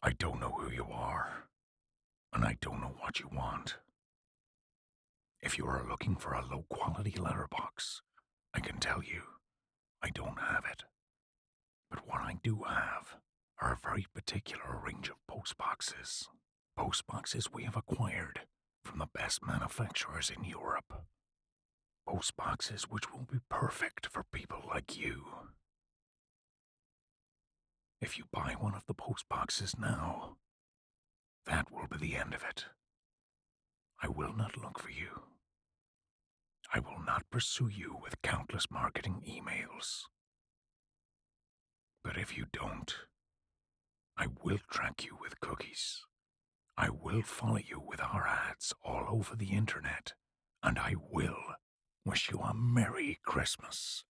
I don't know who you are, and I don't know what you want. If you are looking for a low-quality letterbox, I can tell you, I don't have it. But what I do have are a very particular range of postboxes. Postboxes we have acquired from the best manufacturers in Europe. Postboxes which will be perfect for people like you. If you buy one of the postboxes now, that will be the end of it. I will not look for you. I will not pursue you with countless marketing emails. But if you don't, I will track you with cookies. I will follow you with our ads all over the internet, and I will wish you a Merry Christmas.